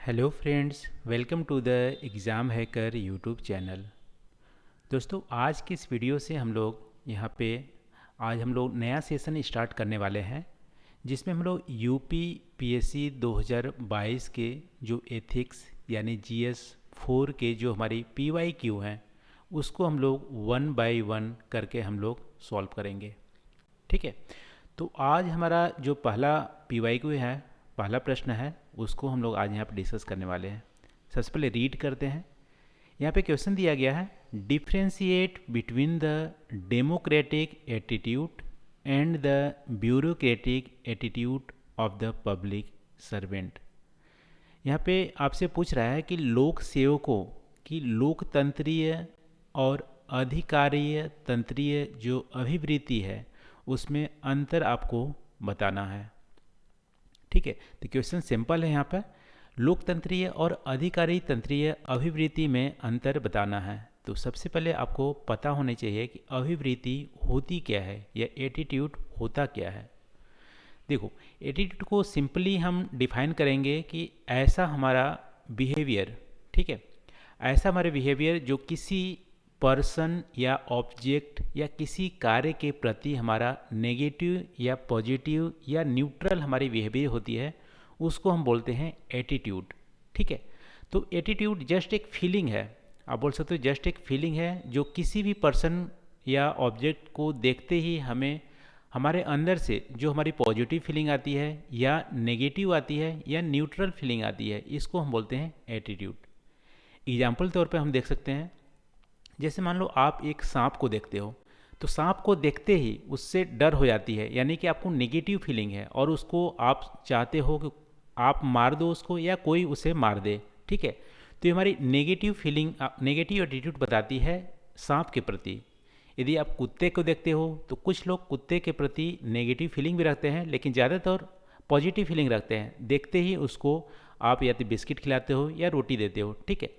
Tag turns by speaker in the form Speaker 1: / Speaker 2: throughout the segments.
Speaker 1: Hello friends, welcome to the exam hacker YouTube channel. दोस्तों, आज की इस वीडियो से हम लोग यहाँ पे आज हम लोग नया सेशन स्टार्ट करने वाले हैं, जिसमें हम लोग यूपी पीएससी 2022 के जो एथिक्स यानी जीएस 4 के जो हमारी पीवाईक्यू हैं उसको हम लोग वन बाय वन करके हम लोग सॉल्व करेंगे। ठीक है, तो आज हमारा जो पहला पीवाईक्यू है, पहला प्रश्न है, उसको हम लोग आज यहाँ पे डिस्कस करने वाले हैं। सबसे पहले रीड करते हैं। यहाँ पे क्वेश्चन दिया गया है, differentiate between the democratic attitude and the bureaucratic attitude of the public servant. यहाँ पे आपसे पूछ रहा है कि लोक सेवकों की लोकतंत्रीय और अधिकारीय तंत्रीय जो अभिवृत्ति है उसमें अंतर आपको बताना है। ठीक है, तो क्वेश्चन सिंपल है। यहाँ पर लोकतंत्रीय और अधिकारी तंत्रीय अभिवृत्ति में अंतर बताना है। तो सबसे पहले आपको पता होना चाहिए कि अभिवृत्ति होती क्या है या एटीट्यूड होता क्या है। देखो, एटीट्यूड को सिंपली हम डिफाइन करेंगे कि ऐसा हमारा बिहेवियर, ठीक है, ऐसा हमारे बिहेवियर जो किसी पर्सन या ऑब्जेक्ट या किसी कार्य के प्रति हमारा नेगेटिव या पॉजिटिव या न्यूट्रल हमारी बिहेवियर होती है, उसको हम बोलते हैं एटीट्यूड। ठीक है, तो एटीट्यूड जस्ट एक फीलिंग है, आप बोल सकते हो जस्ट एक फीलिंग है जो किसी भी पर्सन या ऑब्जेक्ट को देखते ही हमें हमारे अंदर से जो हमारी पॉजिटिव फीलिंग आती है या नेगेटिव आती है या न्यूट्रल फीलिंग आती है, इसको हम बोलते हैं एटीट्यूड। एग्जाम्पल तौर पे हम देख सकते हैं, जैसे मान लो आप एक सांप को देखते हो, तो सांप को देखते ही उससे डर हो जाती है, यानी कि आपको नेगेटिव फीलिंग है और उसको आप चाहते हो कि आप मार दो उसको या कोई उसे मार दे। ठीक है, तो ये हमारी नेगेटिव फीलिंग, नेगेटिव एटीट्यूड बताती है सांप के प्रति। यदि आप कुत्ते को देखते हो तो कुछ लोग कुत्ते के प्रति नेगेटिव फीलिंग भी रखते हैं, लेकिन ज़्यादातर पॉजिटिव फीलिंग रखते हैं। देखते ही उसको आप या तो बिस्किट खिलाते हो या रोटी देते हो। ठीक है,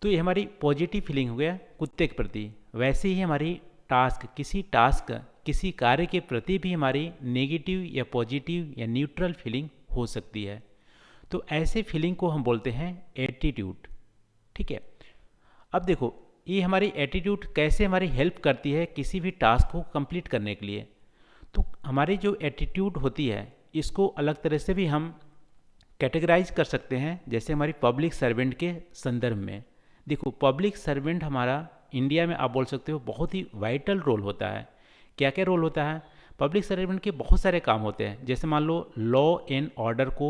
Speaker 1: तो ये हमारी पॉजिटिव फीलिंग हो गया कुत्ते के प्रति। वैसे ही हमारी टास्क किसी कार्य के प्रति भी हमारी नेगेटिव या पॉजिटिव या न्यूट्रल फीलिंग हो सकती है। तो ऐसे फीलिंग को हम बोलते हैं एटीट्यूड। ठीक है, अब देखो ये हमारी एटीट्यूड कैसे हमारी हेल्प करती है किसी भी टास्क को कंप्लीट करने के लिए। तो हमारी जो एटीट्यूड होती है इसको अलग तरह से भी हम कैटेगराइज कर सकते हैं, जैसे हमारी पब्लिक सर्वेंट के संदर्भ में। देखो, पब्लिक सर्वेंट हमारा इंडिया में आप बोल सकते हो बहुत ही वाइटल रोल होता है। क्या क्या रोल होता है? पब्लिक सर्वेंट के बहुत सारे काम होते हैं, जैसे मान लो लॉ एंड ऑर्डर को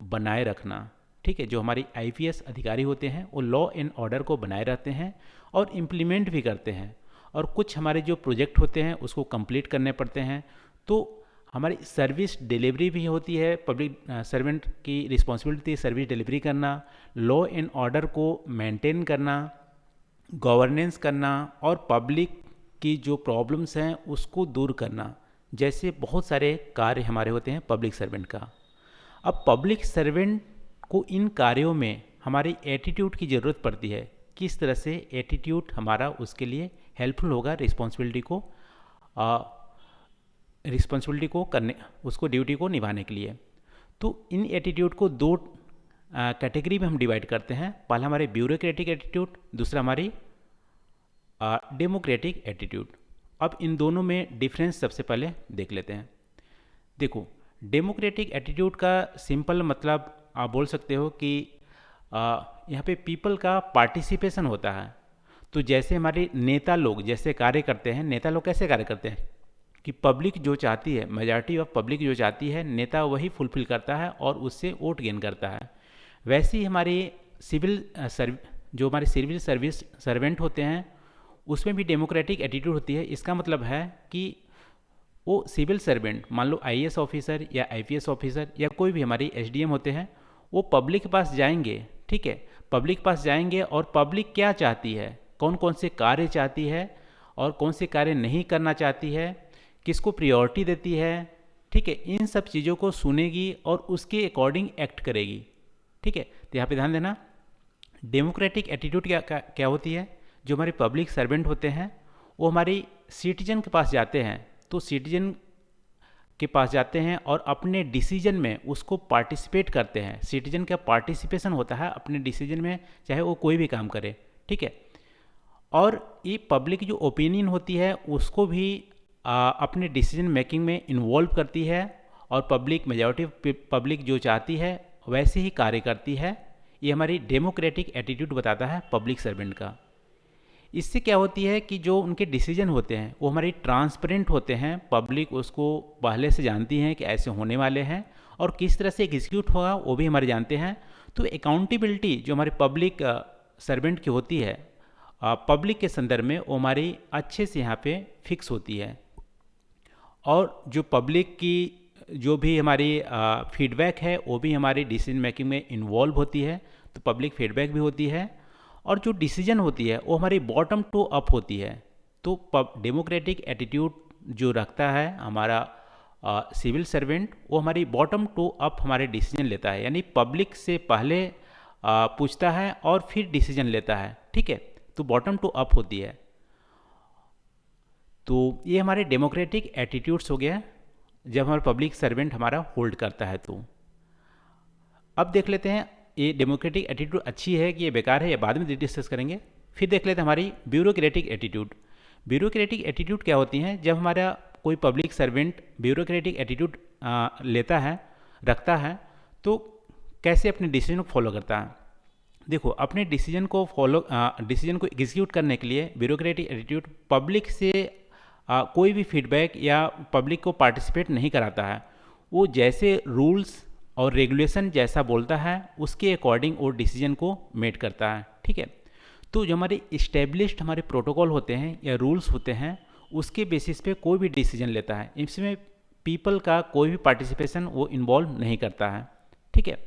Speaker 1: बनाए रखना। ठीक है, जो हमारी आईपीएस अधिकारी होते हैं वो लॉ एंड ऑर्डर को बनाए रखते हैं और इम्प्लीमेंट भी करते हैं, और कुछ हमारे जो प्रोजेक्ट होते हैं उसको कंप्लीट करने पड़ते हैं। तो हमारी सर्विस डिलीवरी भी होती है, पब्लिक सर्वेंट की रिस्पॉन्सिबिलिटी सर्विस डिलीवरी करना, लॉ एंड ऑर्डर को मेंटेन करना, गवर्नेंस करना और पब्लिक की जो प्रॉब्लम्स हैं उसको दूर करना, जैसे बहुत सारे कार्य हमारे होते हैं पब्लिक सर्वेंट का। अब पब्लिक सर्वेंट को इन कार्यों में हमारी एटीट्यूड की ज़रूरत पड़ती है। किस तरह से एटीट्यूड हमारा उसके लिए हेल्पफुल होगा रिस्पॉन्सिबिलिटी को करने, उसको ड्यूटी को निभाने के लिए। तो इन एटीट्यूड को दो कैटेगरी में हम डिवाइड करते हैं। पहला हमारे ब्यूरोक्रेटिक एटीट्यूड, दूसरा हमारी डेमोक्रेटिक एटीट्यूड। अब इन दोनों में डिफरेंस सबसे पहले देख लेते हैं। देखो, डेमोक्रेटिक एटीट्यूड का सिंपल मतलब आप बोल सकते हो कि यहाँ पे पीपल का पार्टिसिपेशन होता है। तो जैसे हमारे नेता लोग जैसे कार्य करते हैं, नेता लोग कैसे कार्य करते हैं कि पब्लिक जो चाहती है, मेजॉरिटी ऑफ पब्लिक जो चाहती है, नेता वही फुलफिल करता है और उससे वोट गेन करता है। वैसे ही हमारी जो हमारे सिविल सर्विस सर्वेंट होते हैं उसमें भी डेमोक्रेटिक एटीट्यूड होती है। इसका मतलब है कि वो सिविल सर्वेंट, मान लो आईएएस ऑफिसर या आईपीएस ऑफिसर या कोई भी हमारी एसडीएम होते हैं, वो पब्लिक के पास जाएंगे। ठीक है, पब्लिक के पास जाएंगे और पब्लिक क्या चाहती है, कौन कौन से कार्य चाहती है और कौन से कार्य नहीं करना चाहती है, किसको प्रायोरिटी देती है, ठीक है, इन सब चीज़ों को सुनेगी और उसके अकॉर्डिंग एक्ट करेगी। ठीक है, तो यहाँ पे ध्यान देना, डेमोक्रेटिक एटीट्यूड क्या होती है, जो हमारे पब्लिक सर्वेंट होते हैं वो हमारी सिटीजन के पास जाते हैं, तो सिटीजन के पास जाते हैं और अपने डिसीजन में उसको पार्टिसिपेट करते हैं। सिटीजन का पार्टिसिपेशन होता है अपने डिसीजन में, चाहे वो कोई भी काम करे, ठीक है। और ये पब्लिक जो ओपिनियन होती है उसको भी अपने डिसीजन मेकिंग में इन्वॉल्व करती है, और पब्लिक मेजॉरिटी पब्लिक जो चाहती है वैसे ही कार्य करती है। ये हमारी डेमोक्रेटिक एटीट्यूड बताता है पब्लिक सर्वेंट का। इससे क्या होती है कि जो उनके डिसीजन होते हैं वो हमारी ट्रांसपेरेंट होते हैं, पब्लिक उसको पहले से जानती हैं कि ऐसे होने वाले हैं, और किस तरह से एग्जीक्यूट होगा वो भी हमारे जानते हैं। तो अकाउंटेबिलिटी जो हमारी पब्लिक सर्वेंट की होती है पब्लिक के संदर्भ में, वो हमारी अच्छे से यहाँ पे फिक्स होती है। और जो पब्लिक की जो भी हमारी फीडबैक है वो भी हमारी डिसीजन मेकिंग में इन्वॉल्व होती है, तो पब्लिक फीडबैक भी होती है। और जो डिसीजन होती है वो हमारी बॉटम टू अप होती है। तो डेमोक्रेटिक एटीट्यूड जो रखता है हमारा सिविल सर्वेंट, वो हमारी बॉटम टू अप हमारे डिसीजन लेता है, यानी पब्लिक से पहले पूछता है और फिर डिसीजन लेता है, ठीक है। तो बॉटम टू अप होती है। तो ये हमारे डेमोक्रेटिक एटीट्यूड्स हो गया जब हमारा पब्लिक सर्वेंट हमारा होल्ड करता है। तो अब देख लेते हैं ये डेमोक्रेटिक एटीट्यूड अच्छी है कि ये बेकार है, या बाद में डिस्कस करेंगे। फिर देख लेते हैं हमारी ब्यूरोक्रेटिक एटीट्यूड। ब्यूरोक्रेटिक एटीट्यूड क्या होती है? जब हमारा कोई पब्लिक सर्वेंट ब्यूरोक्रेटिक एटीट्यूड लेता है, रखता है, तो कैसे अपने डिसीजन को फॉलो करता है। देखो, अपने डिसीजन को डिसीजन को एग्जीक्यूट करने के लिए ब्यूरोक्रेटिक एटीट्यूड पब्लिक से कोई भी फीडबैक या पब्लिक को पार्टिसिपेट नहीं कराता है। वो जैसे रूल्स और रेगुलेशन जैसा बोलता है उसके अकॉर्डिंग वो डिसीजन को मेड करता है, ठीक है। तो जो हमारे इस्टेब्लिश्ड हमारे प्रोटोकॉल होते हैं या रूल्स होते हैं उसके बेसिस पे कोई भी डिसीजन लेता है, इसमें पीपल का कोई भी पार्टिसिपेशन वो इन्वॉल्व नहीं करता है, ठीक है।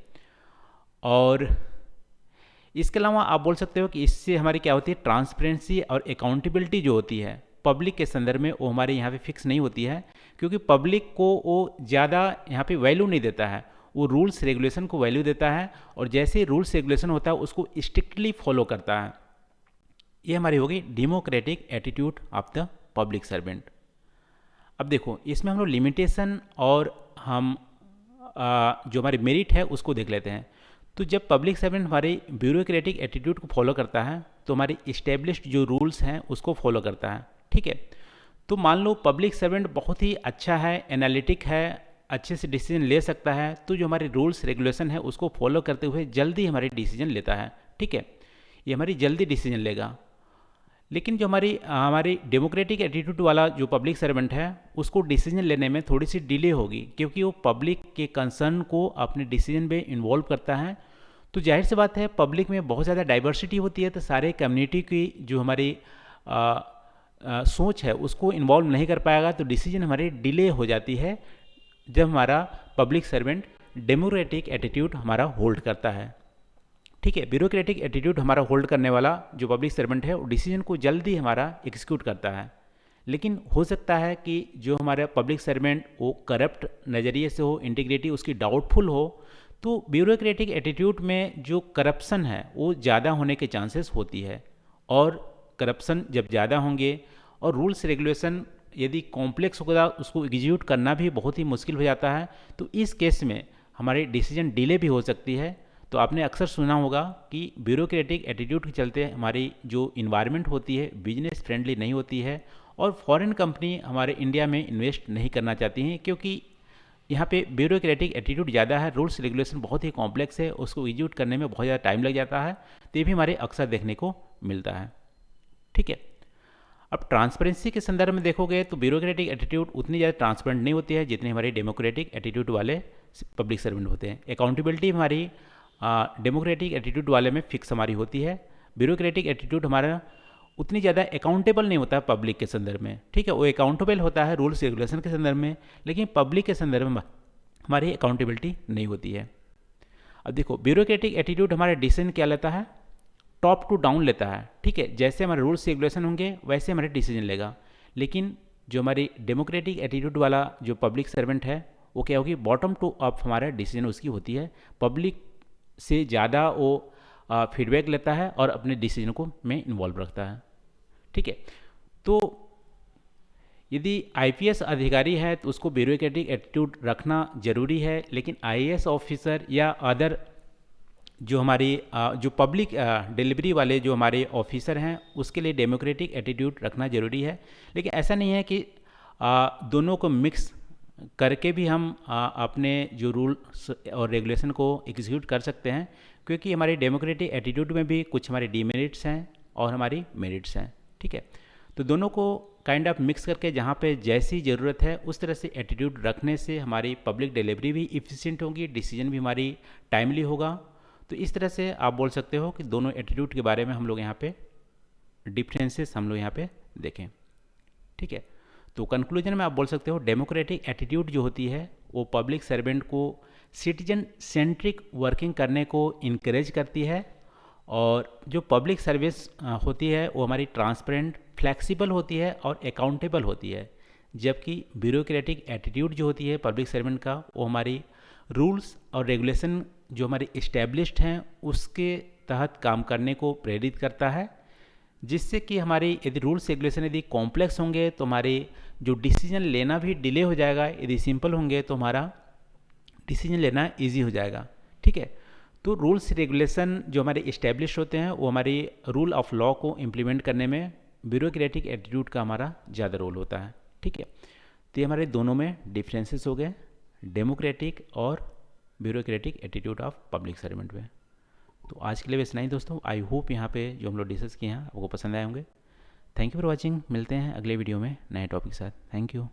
Speaker 1: और इसके अलावा आप बोल सकते हो कि इससे हमारी क्या होती है, ट्रांसपेरेंसी और अकाउंटेबिलिटी जो होती है पब्लिक के संदर्भ में वो हमारे यहाँ पे फिक्स नहीं होती है, क्योंकि पब्लिक को वो ज़्यादा यहाँ पे वैल्यू नहीं देता है, वो रूल्स रेगुलेशन को वैल्यू देता है, और जैसे रूल्स रेगुलेशन होता है उसको स्ट्रिक्टली फॉलो करता है। ये हमारी होगी democratic attitude of the public servant. अब देखो, इसमें हम लोग लिमिटेशन और हम जो हमारे मेरिट है उसको देख लेते हैं। तो जब पब्लिक सर्वेंट हमारे ब्यूरोक्रेटिक एटीट्यूड को फॉलो करता है तो हमारे इस्टेब्लिश्ड जो रूल्स हैं उसको फॉलो करता है, ठीक है। तो मान लो पब्लिक सर्वेंट बहुत ही अच्छा है, एनालिटिक है, अच्छे से डिसीजन ले सकता है, तो जो हमारे रूल्स रेगुलेशन है उसको फॉलो करते हुए जल्दी हमारी डिसीजन लेता है, ठीक है। ये हमारी जल्दी डिसीजन लेगा। लेकिन जो हमारी डेमोक्रेटिक एटीट्यूड वाला जो पब्लिक सर्वेंट है उसको डिसीजन लेने में थोड़ी सी डिले होगी, क्योंकि वो पब्लिक के कंसर्न को अपने डिसीजन में इन्वॉल्व करता है। तो जाहिर सी बात है, पब्लिक में बहुत ज़्यादा डाइवर्सिटी होती है, तो सारे कम्युनिटी की जो हमारी सोच है उसको इन्वॉल्व नहीं कर पाएगा, तो डिसीजन हमारी डिले हो जाती है जब हमारा पब्लिक सर्वेंट डेमोक्रेटिक एटीट्यूड हमारा होल्ड करता है, ठीक है। ब्यूरोक्रेटिक एटीट्यूड हमारा होल्ड करने वाला जो पब्लिक सर्वेंट है वो डिसीजन को जल्दी हमारा एग्जीक्यूट करता है। लेकिन हो सकता है कि जो हमारा पब्लिक सर्वेंट वो करप्ट नज़रिए से हो, इंटीग्रिटी उसकी डाउटफुल हो, तो ब्यूरोक्रेटिक एटीट्यूड में जो करप्शन है वो ज़्यादा होने के चांसेस होती है। और करप्शन जब ज़्यादा होंगे और रूल्स रेगुलेशन यदि कॉम्प्लेक्स होगा उसको एग्जीक्यूट करना भी बहुत ही मुश्किल हो जाता है, तो इस केस में हमारी डिसीजन डिले भी हो सकती है। तो आपने अक्सर सुना होगा कि ब्यूरोक्रेटिक एटीट्यूड के चलते हमारी जो इन्वायरमेंट होती है बिजनेस फ्रेंडली नहीं होती है, और फॉरेन कंपनी हमारे इंडिया में इन्वेस्ट नहीं करना चाहती हैं, क्योंकि यहाँ पे ब्यूरोक्रेटिक एटीट्यूड ज़्यादा है, रूल्स रेगुलेशन बहुत ही कॉम्प्लेक्स है, उसको एग्जीक्यूट करने में बहुत ज़्यादा टाइम लग जाता है। तो ये भी हमारे अक्सर देखने को मिलता है, ठीक है। अब ट्रांसपेरेंसी के संदर्भ में देखोगे तो ब्यूरोक्रेटिक एटीट्यूड उतनी ज़्यादा ट्रांसपेरेंट नहीं होती है जितनी हमारी डेमोक्रेटिक एटीट्यूड वाले पब्लिक सर्वेंट होते हैं। अकाउंटेबिलिटी हमारी डेमोक्रेटिक एटीट्यूड वाले में फिक्स हमारी होती है। ब्यूरोक्रेटिक एटीट्यूड हमारा उतनी ज़्यादा अकाउंटेबल नहीं होता है पब्लिक के संदर्भ में, ठीक है। वो अकाउंटेबल होता है रूल्स रेगुलेशन के संदर्भ में, लेकिन पब्लिक के संदर्भ में हमारी अकाउंटेबिलिटी नहीं होती है। अब देखो, ब्यूरोक्रेटिक एटीट्यूड हमारा डिसीजन क्या लेता है, टॉप टू डाउन लेता है, ठीक है। जैसे हमारे रूल्स रेगुलेशन होंगे वैसे हमारे डिसीजन लेगा। लेकिन जो हमारी डेमोक्रेटिक एटीट्यूड वाला जो पब्लिक सर्वेंट है वो क्या होगी, बॉटम टू अप हमारा डिसीजन उसकी होती है, पब्लिक से ज़्यादा वो फीडबैक लेता है और अपने डिसीजन को में इन्वॉल्व रखता है, ठीक है। तो यदि आईपीएस अधिकारी है तो उसको ब्यूरोक्रेटिक एटीट्यूड रखना जरूरी है, लेकिन आईएएस ऑफिसर या अदर जो हमारी जो पब्लिक डिलीवरी वाले जो हमारे ऑफिसर हैं उसके लिए डेमोक्रेटिक एटीट्यूड रखना ज़रूरी है। लेकिन ऐसा नहीं है कि दोनों को मिक्स करके भी हम अपने जो रूल्स और रेगुलेशन को एग्जीक्यूट कर सकते हैं, क्योंकि हमारी डेमोक्रेटिक एटीट्यूड में भी कुछ हमारे डीमेरिट्स हैं और हमारी मेरिट्स हैं। ठीक है, तो दोनों को काइंड ऑफ मिक्स करके जहाँ पे जैसी ज़रूरत है उस तरह से एटीट्यूड रखने से हमारी पब्लिक डिलीवरी भी इफ़िशिएंट होगी, डिसीजन भी हमारी टाइमली होगा। तो इस तरह से आप बोल सकते हो कि दोनों एटीट्यूड के बारे में हम लोग यहाँ पे डिफरेंसेस हम लोग यहाँ पे देखें। ठीक है, तो कंक्लूजन में आप बोल सकते हो डेमोक्रेटिक एटीट्यूड जो होती है वो पब्लिक सर्वेंट को सिटीजन सेंट्रिक वर्किंग करने को इनक्रेज करती है, और जो पब्लिक सर्विस होती है वो हमारी ट्रांसपेरेंट, फ्लेक्सिबल होती है और अकाउंटेबल होती है। जबकि ब्यूरोक्रेटिक एटीट्यूड जो होती है पब्लिक सर्वेंट का वो हमारी रूल्स और रेगुलेशन जो हमारे इस्टेब्लिश्ड हैं उसके तहत काम करने को प्रेरित करता है, जिससे कि हमारी यदि रूल्स रेगुलेशन यदि कॉम्प्लेक्स होंगे तो हमारे जो डिसीजन लेना भी डिले हो जाएगा, यदि सिंपल होंगे तो हमारा डिसीजन लेना इजी हो जाएगा। ठीक है, तो रूल्स रेगुलेशन जो हमारे इस्टेब्लिश होते हैं वो हमारी रूल ऑफ लॉ को इम्प्लीमेंट करने में ब्यूरोक्रेटिक एटीट्यूड का हमारा ज़्यादा रोल होता है। ठीक है, तो ये हमारे दोनों में डिफरेंसेस हो गए, डेमोक्रेटिक और bureaucratic attitude of public servant में। तो आज के लिए बस इतना ही दोस्तों। आई होप यहाँ पे जो हम लोग डिस्कस किए हैं आपको पसंद आए होंगे। Thank you for watching. मिलते हैं अगले वीडियो में नए टॉपिक के साथ। Thank you.